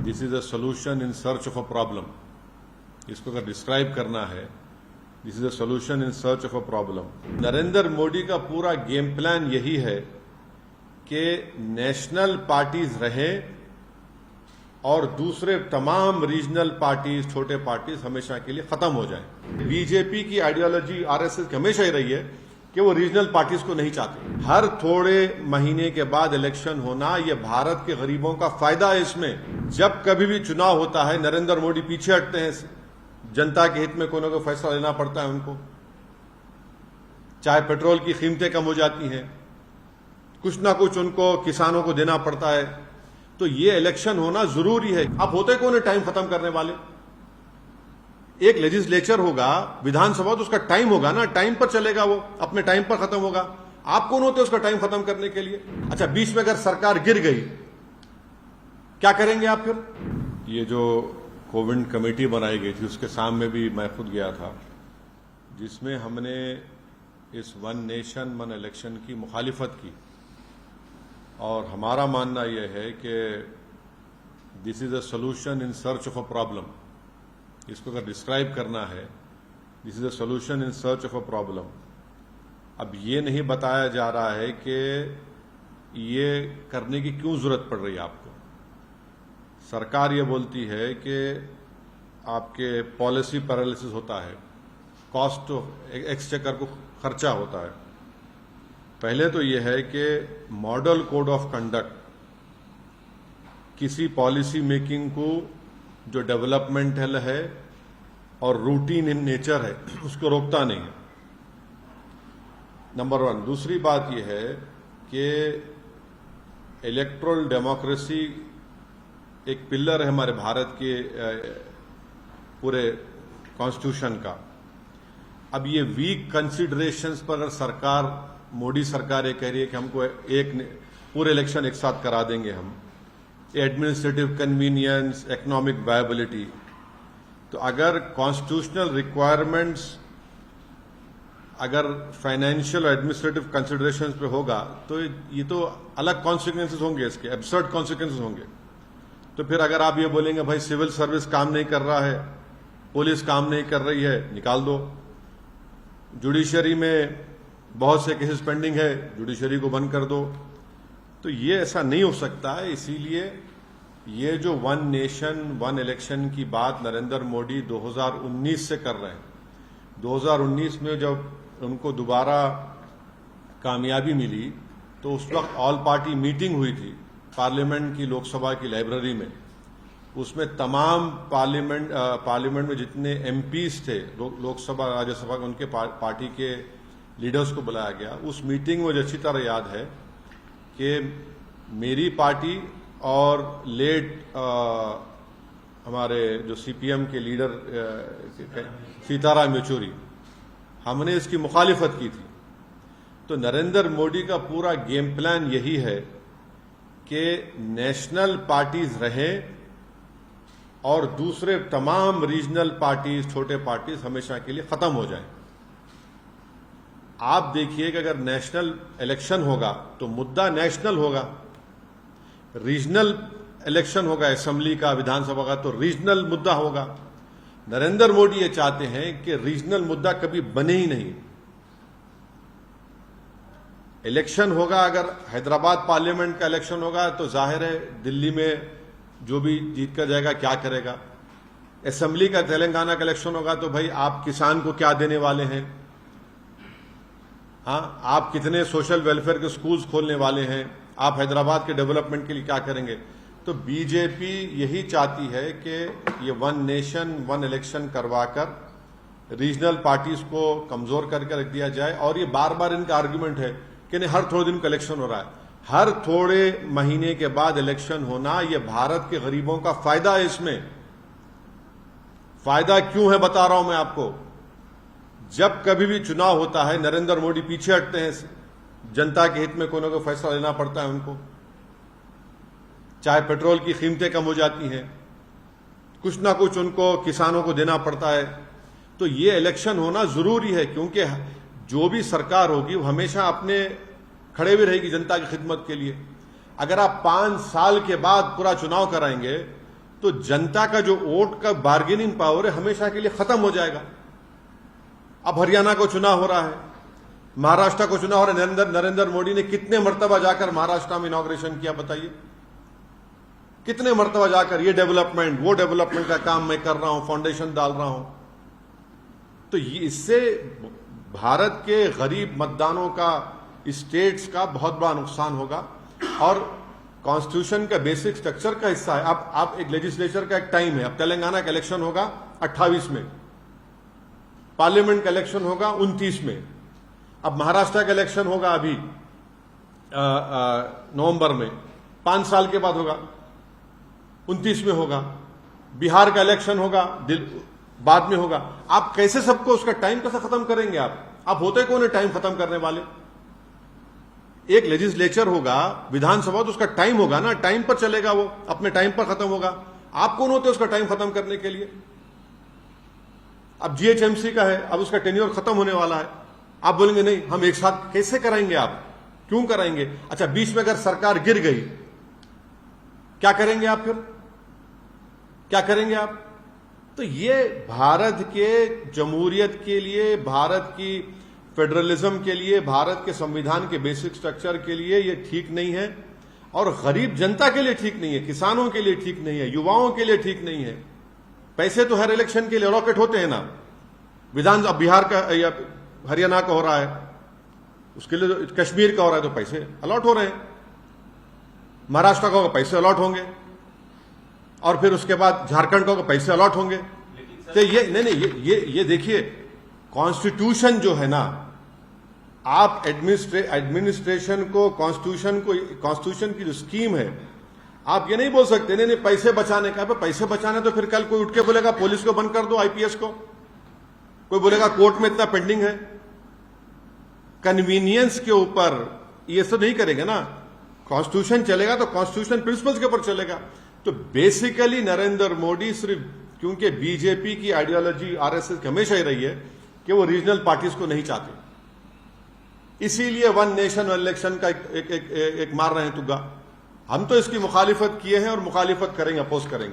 This is a solution in search of a problem. इसको अगर describe करना है, this is a solution in search of a problem. Narendra Modi का पूरा game plan यही है कि नेशनल पार्टीज रहें और दूसरे तमाम रीजनल पार्टीज, छोटे पार्टीज हमेशा के लिए खत्म हो जाएं। बीजेपी की आइडियोलॉजी आरएसएस की हमेशा ही रही है कि वो रीजनल पार्टीज को नहीं चाहते। हर थोड़े महीने के बाद इलेक्शन होना, ये भारत के गरीबों का फायदा है। इसमें जब कभी भी चुनाव होता है, नरेंद्र मोदी पीछे हटते हैं। जनता के हित में कोई ना कोई फैसला लेना पड़ता है उनको, चाहे पेट्रोल की कीमतें कम हो जाती हैं, कुछ ना कुछ उनको किसानों को देना पड़ता है। तो ये इलेक्शन होना जरूरी है। आप होते कौन है टाइम खत्म करने वाले? एक लेजिस्लेचर होगा, विधानसभा, तो उसका टाइम होगा ना, टाइम पर चलेगा, वो अपने टाइम पर खत्म होगा। आप कौन होते उसका टाइम खत्म करने के लिए? अच्छा, बीच में अगर सरकार गिर गई, क्या करेंगे आप फिर? ये जो कोविड कमेटी बनाई गई थी, उसके सामने भी मैं खुद गया था, जिसमें हमने इस वन नेशन वन इलेक्शन की मुखालिफत की। और हमारा मानना यह है कि this is a solution in search of a problem. इसको अगर डिस्क्राइब करना है, this is a solution in search of a problem. अब ये नहीं बताया जा रहा है कि ये करने की क्यों जरूरत पड़ रही है आपको। सरकार ये बोलती है कि आपके पॉलिसी पैरालिसिस होता है, कॉस्ट ऑफ एक्सचेकर को खर्चा होता है। पहले तो यह है कि मॉडल कोड ऑफ कंडक्ट किसी पॉलिसी मेकिंग को जो डेवलपमेंटल है और रूटीन इन नेचर है, उसको रोकता नहीं है, नंबर वन। दूसरी बात यह है कि इलेक्टोरल डेमोक्रेसी एक पिलर है हमारे भारत के पूरे कॉन्स्टिट्यूशन का। अब ये वीक कंसिडरेशंस पर अगर सरकार, मोदी सरकार ये कह रही है कि हमको एक पूरे इलेक्शन एक साथ करा देंगे हम, एडमिनिस्ट्रेटिव कन्वीनियंस, इकोनॉमिक वायबिलिटी, तो अगर कॉन्स्टिट्यूशनल रिक्वायरमेंट्स अगर फाइनेंशियल और एडमिनिस्ट्रेटिव कंसिडरेशंस पे होगा तो ये तो अलग कॉन्सिक्वेंसेस होंगे, इसके एब्सर्ड कॉन्सिक्वेंसेस होंगे। तो फिर अगर आप ये बोलेंगे भाई सिविल सर्विस काम नहीं कर रहा है, पुलिस काम नहीं कर रही है, निकाल दो। जुडिशरी में बहुत से केसेस पेंडिंग है, जुडिशरी को बंद कर दो। तो ये ऐसा नहीं हो सकता है। इसीलिए ये जो वन नेशन वन इलेक्शन की बात नरेंद्र मोदी 2019 से कर रहे हैं, 2019 में जब उनको दोबारा कामयाबी मिली तो उस वक्त ऑल पार्टी मीटिंग हुई थी पार्लियामेंट की, लोकसभा की लाइब्रेरी में। उसमें तमाम पार्लियामेंट में जितने एमपीज थे, लोकसभा राज्यसभा के, उनके पार्टी के लीडर्स को बुलाया गया। उस मीटिंग में मुझे अच्छी तरह याद है कि मेरी पार्टी और लेट हमारे जो सीपीएम के लीडर सीताराम येचुरी, हमने इसकी मुखालिफत की थी। तो नरेंद्र मोदी का पूरा गेम प्लान यही है कि नेशनल पार्टीज रहें और दूसरे तमाम रीजनल पार्टीज, छोटे पार्टीज हमेशा के लिए खत्म हो जाएं। आप देखिए कि अगर नेशनल इलेक्शन होगा तो मुद्दा नेशनल होगा, रीजनल इलेक्शन होगा असेंबली का, विधानसभा का, तो रीजनल मुद्दा होगा। नरेंद्र मोदी ये चाहते हैं कि रीजनल मुद्दा कभी बने ही नहीं। इलेक्शन होगा, अगर हैदराबाद पार्लियामेंट का इलेक्शन होगा तो जाहिर है दिल्ली में जो भी जीत कर जाएगा क्या करेगा। असेंबली का तेलंगाना का इलेक्शन होगा तो भाई आप किसान को क्या देने वाले हैं, हाँ, आप कितने सोशल वेलफेयर के स्कूल्स खोलने वाले हैं, आप हैदराबाद के डेवलपमेंट के लिए क्या करेंगे। तो बीजेपी यही चाहती है कि ये वन नेशन वन इलेक्शन करवाकर रीजनल पार्टीज को कमजोर करके रख दिया जाए। और ये बार बार इनका आर्गुमेंट है कि नहीं, हर थोड़े दिन का इलेक्शन हो रहा है। हर थोड़े महीने के बाद इलेक्शन होना, ये भारत के गरीबों का फायदा है। इसमें फायदा क्यों है बता रहा हूं मैं आपको। जब कभी भी चुनाव होता है, नरेंद्र मोदी पीछे हटते हैं। जनता के हित में कोई ना कोई फैसला लेना पड़ता है उनको, चाहे पेट्रोल की कीमतें कम हो जाती हैं, कुछ ना कुछ उनको किसानों को देना पड़ता है। तो ये इलेक्शन होना जरूरी है, क्योंकि जो भी सरकार होगी वो हमेशा अपने खड़े भी रहेगी जनता की खिदमत के लिए। अगर आप 5 साल के बाद पूरा चुनाव कराएंगे तो जनता का जो वोट का बार्गेनिंग पावर है हमेशा के लिए खत्म हो जाएगा। अब हरियाणा को चुनाव हो रहा है, महाराष्ट्र को चुनाव हो रहा है। नरेंद्र मोदी ने कितने मर्तबा जाकर महाराष्ट्र में इनॉग्रेशन किया बताइए? कितने मर्तबा जाकर ये डेवलपमेंट वो डेवलपमेंट का काम मैं कर रहा हूं, फाउंडेशन डाल रहा हूं। तो इससे भारत के गरीब मतदानों का, स्टेट्स का बहुत बड़ा नुकसान होगा और कॉन्स्टिट्यूशन का बेसिक स्ट्रक्चर का हिस्सा है। अब आप एक लेजिस्लेचर का एक टाइम है। अब तेलंगाना का इलेक्शन होगा 28 में, पार्लियामेंट का इलेक्शन होगा 29 में, अब महाराष्ट्र का इलेक्शन होगा अभी नवंबर में, 5 साल के बाद होगा, 29 में होगा, बिहार का इलेक्शन होगा बाद में होगा। आप कैसे सबको उसका टाइम कैसे खत्म करेंगे? आप होते कौन है टाइम खत्म करने वाले? एक लेजिस्लेचर होगा, विधानसभा, तो उसका टाइम होगा ना, टाइम पर चलेगा, वो अपने टाइम पर खत्म होगा। आप कौन होते उसका टाइम खत्म करने के लिए? अब जीएचएमसी का है, अब उसका टेन्योर खत्म होने वाला है। आप बोलेंगे नहीं हम एक साथ कैसे कराएंगे? आप क्यों कराएंगे? अच्छा, बीच में अगर सरकार गिर गई क्या करेंगे आप? फिर क्या करेंगे आप? तो ये भारत के जमहूरियत के लिए, भारत की फेडरलिज्म के लिए, भारत के संविधान के बेसिक स्ट्रक्चर के लिए ये ठीक नहीं है और गरीब जनता के लिए ठीक नहीं है, किसानों के लिए ठीक नहीं है, युवाओं के लिए ठीक नहीं है। पैसे तो हर इलेक्शन के लिए अलॉकेट होते हैं ना। विधान अब बिहार का या हरियाणा का हो रहा है, उसके लिए तो कश्मीर का हो रहा है तो पैसे अलॉट हो रहे हैं, महाराष्ट्र का होगा पैसे अलॉट होंगे और फिर उसके बाद झारखंड का पैसे अलॉट होंगे। तो ये नहीं, ये देखिए कॉन्स्टिट्यूशन जो है ना, आप एडमिनिस्ट्रेशन को, कॉन्स्टिट्यूशन की जो स्कीम है, आप ये नहीं बोल सकते नहीं पैसे बचाने का। पैसे बचाने तो फिर कल कोई उठ के बोलेगा पुलिस को बंद कर दो, आईपीएस को, कोई बोलेगा कोर्ट में इतना पेंडिंग है। कन्वीनियंस के ऊपर ये सब नहीं करेंगे ना। कॉन्स्टिट्यूशन चलेगा तो कॉन्स्टिट्यूशन प्रिंसिपल्स के ऊपर चलेगा। तो बेसिकली नरेंद्र मोदी सिर्फ, क्योंकि बीजेपी की आइडियोलॉजी आरएसएस की हमेशा ही रही है कि वो रीजनल पार्टीज को नहीं चाहते, इसीलिए वन नेशन वन इलेक्शन का एक मार रहे हैं तुग्गा। हम तो इसकी मुखालिफत किए हैं और मुखालिफत करेंगे, अपोज करेंगे।